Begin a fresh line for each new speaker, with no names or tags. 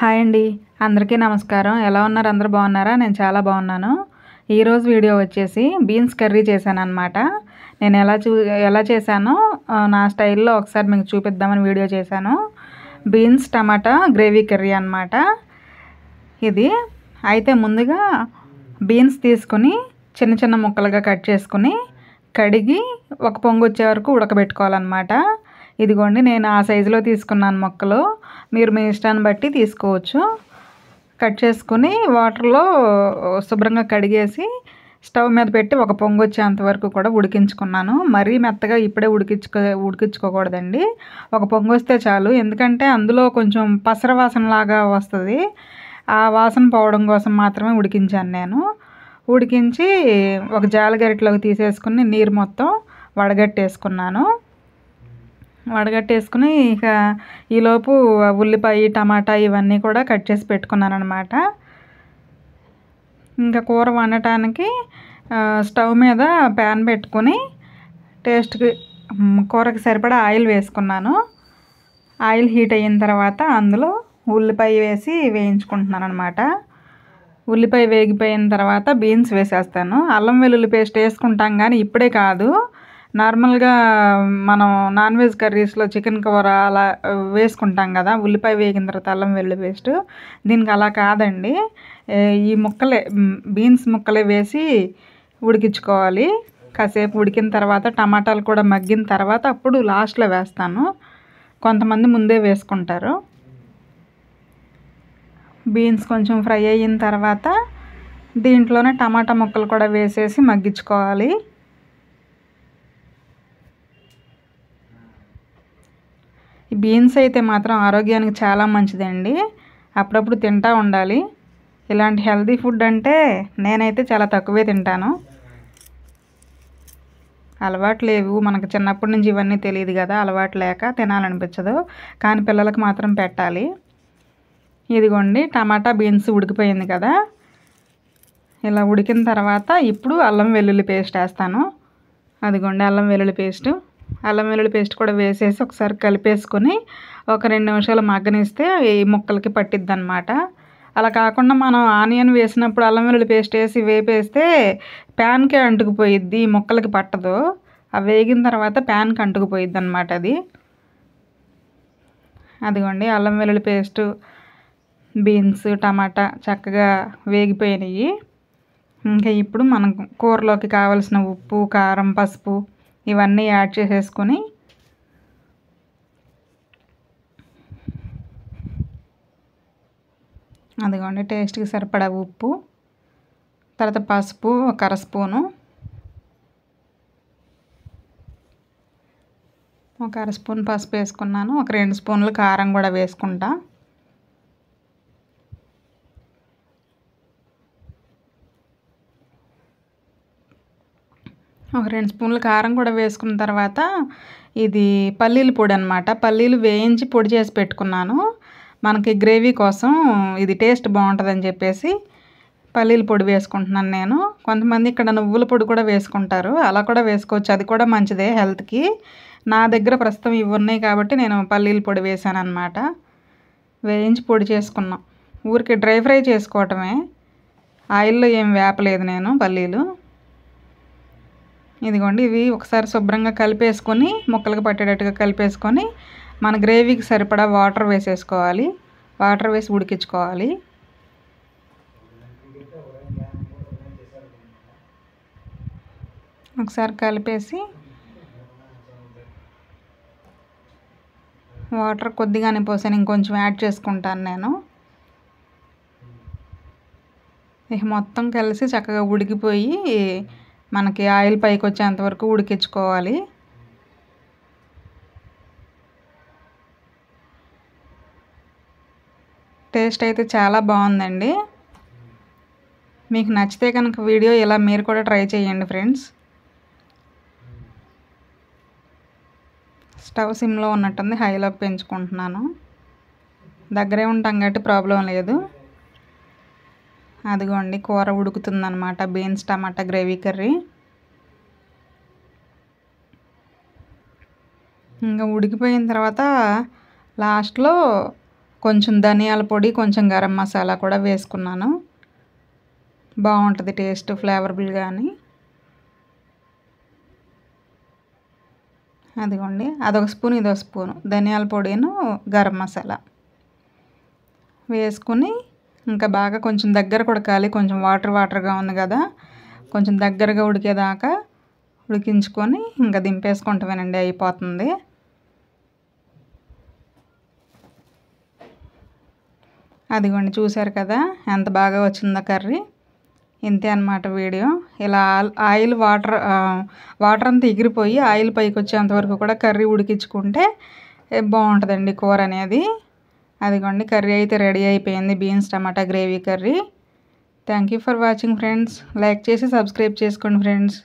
Hi అండి. అందరికీ నమస్కారం. ఎలా ఉన్నారు? అందరూ బాగున్నారా? నేను చాలా బాగున్నాను. ఈరోజు వీడియో వచ్చేసి బీన్స్ కర్రీ చేశాననమాట. నేను ఎలా చేశానో నా స్టైల్‌లో ఒకసారి మీకు చూపిద్దామని వీడియో చేశాను. బీన్స్ టమాటా గ్రేవీ కర్రీ అనమాట ఇది. అయితే ముందుగా బీన్స్ తీసుకొని చిన్న చిన్న ముక్కలుగా కట్ చేసుకొని కడిగి ఒక పొంగు వచ్చే వరకు ఉడకబెట్టుకోవాలన్నమాట. ఇదిగోండి నేను ఆ సైజులో తీసుకున్నాను ముక్కలు. మీరు మీ ఇష్టాన్ని బట్టి తీసుకోవచ్చు. కట్ చేసుకుని వాటర్లో శుభ్రంగా కడిగేసి స్టవ్ మీద పెట్టి ఒక పొంగు వచ్చేంత వరకు కూడా ఉడికించుకున్నాను. మరీ మెత్తగా ఇప్పుడే ఉడికించుకోకూడదండి. ఒక పొంగు వస్తే చాలు. ఎందుకంటే అందులో కొంచెం పసర వాసనలాగా వస్తుంది. ఆ వాసన పోవడం కోసం మాత్రమే ఉడికించాను నేను. ఉడికించి ఒక జాలగరిటలోకి తీసేసుకుని నీరు మొత్తం వడగట్టేసుకున్నాను. వడగట్టేసుకుని ఇక ఈలోపు ఉల్లిపాయ టమాటా ఇవన్నీ కూడా కట్ చేసి పెట్టుకున్నాను అనమాట. ఇంకా కూర వండటానికి స్టవ్ మీద ప్యాన్ పెట్టుకొని కూరకి సరిపడా ఆయిల్ వేసుకున్నాను. ఆయిల్ హీట్ అయిన తర్వాత అందులో ఉల్లిపాయ వేసి వేయించుకుంటున్నాను అనమాట. ఉల్లిపాయ వేగిపోయిన తర్వాత బీన్స్ వేసేస్తాను. అల్లం వెల్లుల్లి పేస్ట్ వేసుకుంటాం కానీ ఇప్పుడే కాదు, నార్మల్గా మనం నాన్ వెజ్ కర్రీస్లో చికెన్ కూర అలా వేసుకుంటాం కదా, ఉల్లిపాయ వేగిన తర్వాత అల్లం వెల్లుల్లి పేస్ట్. దీనికి అలా కాదండి, ఈ బీన్స్ ముక్కలే వేసి ఉడికించుకోవాలి. కాసేపు ఉడికిన తర్వాత టమాటాలు కూడా మగ్గిన తర్వాత అప్పుడు లాస్ట్లో వేస్తాను. కొంతమంది ముందే వేసుకుంటారు. బీన్స్ కొంచెం ఫ్రై అయిన తర్వాత దీంట్లోనే టమాటా ముక్కలు కూడా వేసేసి మగ్గించుకోవాలి. ఈ బీన్స్ అయితే మాత్రం ఆరోగ్యానికి చాలా మంచిదండి. అప్పుడప్పుడు తింటూ ఉండాలి. ఇలాంటి హెల్తీ ఫుడ్ అంటే నేనైతే చాలా తక్కువే తింటాను. అలవాటు లేవు మనకు, చిన్నప్పటి నుంచి ఇవన్నీ తెలియదు కదా, అలవాటు లేక తినాలనిపించదు. కానీ పిల్లలకు మాత్రం పెట్టాలి. ఇదిగోండి టమాటా బీన్స్ ఉడికిపోయింది కదా. ఇలా ఉడికిన తర్వాత ఇప్పుడు అల్లం వెల్లుల్లి పేస్ట్ వేస్తాను. అదిగోండి అల్లం వెల్లుల్లి పేస్ట్ కూడా వేసేసి ఒకసారి కలిపేసుకొని ఒక 2 నిమిషాలు మగ్గనిస్తే ఈ ముక్కలకి పట్టిద్ది అనమాట. అలా కాకుండా మనం ఆనియన్ వేసినప్పుడు అల్లం వెల్లుల్లి పేస్ట్ వేసి వేపేస్తే ప్యాన్కే అంటుకుపోయిద్ది, ముక్కలకి పట్టదు. అవి వేగిన తర్వాత ప్యాన్కి అంటుకుపోయిద్ది అనమాట అది. అదిగోండి అల్లం వెల్లుల్లి పేస్టు బీన్స్ టమాటా చక్కగా వేగిపోయినాయి. ఇంకా ఇప్పుడు మనం కూరలోకి కావలసిన ఉప్పు కారం పసుపు ఇవన్నీ యాడ్ చేసేసుకొని అదిగోండి టేస్ట్కి సరిపడా ఉప్పు, తర్వాత పసుపు ఒక అర స్పూను, ఒక అర స్పూన్ పసుపు వేసుకున్నాను. ఒక 2 స్పూన్లు కారం కూడా వేసుకుంటా. ఒక 2 స్పూన్లు కారం కూడా వేసుకున్న తర్వాత ఇది పల్లీల పొడి అనమాట. పల్లీలు వేయించి పొడి చేసి పెట్టుకున్నాను. మనకి గ్రేవీ కోసం ఇది టేస్ట్ బాగుంటుందని చెప్పేసి పల్లీల పొడి వేసుకుంటున్నాను నేను. కొంతమంది ఇక్కడ నువ్వుల పొడి కూడా వేసుకుంటారు, అలా కూడా వేసుకోవచ్చు, అది కూడా మంచిదే హెల్త్కి. నా దగ్గర ప్రస్తుతం ఇవి ఉన్నాయి కాబట్టి నేను పల్లీల పొడి వేసాను అనమాట. వేయించి పొడి చేసుకున్నాం. ఊరికి డ్రై ఫ్రై చేసుకోవటమే, ఆయిల్లో ఏం వేపలేదు నేను పల్లీలు. ఇదిగోండి ఇవి ఒకసారి శుభ్రంగా కలిపేసుకొని ముక్కలకు పట్టేటట్టుగా కలిపేసుకొని మన గ్రేవీకి సరిపడా వాటర్ వేసేసుకోవాలి. వాటర్ వేసి ఉడికించుకోవాలి. ఒకసారి కలిపేసి వాటర్ కొద్దిగానే పోసాను, ఇంకొంచెం యాడ్ చేసుకుంటాను నేను. ఇక మొత్తం కలిసి చక్కగా ఉడికిపోయి మనకి ఆయిల్ పైకి వచ్చేంత వరకు ఉడికించుకోవాలి. టేస్ట్ అయితే చాలా బాగుందండి. మీకు నచ్చితే కనుక వీడియో ఇలా మీరు కూడా ట్రై చేయండి ఫ్రెండ్స్. స్టవ్ సిమ్లో ఉన్నట్టుంది, హైలోకి పెంచుకుంటున్నాను. దగ్గరే ఉంటాం కాబట్టి ప్రాబ్లం లేదు. అదిగోండి కూర ఉడుకుతుందన్నమాట, బీన్స్ టమాటా గ్రేవీ కర్రీ. ఇంకా ఉడికిపోయిన తర్వాత లాస్ట్లో కొంచెం ధనియాల పొడి, కొంచెం గరం మసాలా కూడా వేసుకున్నాను. బాగుంటుంది టేస్ట్ ఫ్లేవరబుల్ కానీ. అదిగోండి, అదొక స్పూన్, ఇదొక స్పూను ధనియాల పొడిను గరం మసాలా వేసుకుని ఇంకా బాగా కొంచెం దగ్గర ఉడకాలి. కొంచెం వాటర్గా ఉంది కదా, కొంచెం దగ్గరగా ఉడికేదాకా ఉడికించుకొని ఇంకా దింపేసుకుంటామేనండి, అయిపోతుంది. అదిగోండి, చూశారు కదా ఎంత బాగా వచ్చిందో కర్రీ. ఇంతే అన్నమాట వీడియో. ఇలా ఆయిల్ వాటర్ అంతా ఎగిరిపోయి ఆయిల్ పైకి వచ్చేంతవరకు కూడా కర్రీ ఉడికించుకుంటే బాగుంటుందండి కూర అనేది. అదిగోండి, కర్రీ అయితే రెడీ అయిపోయింది, beans tomato gravy curry. Thank you for watching friends. Like చేసి సబ్స్క్రైబ్ చేసుకోండి ఫ్రెండ్స్.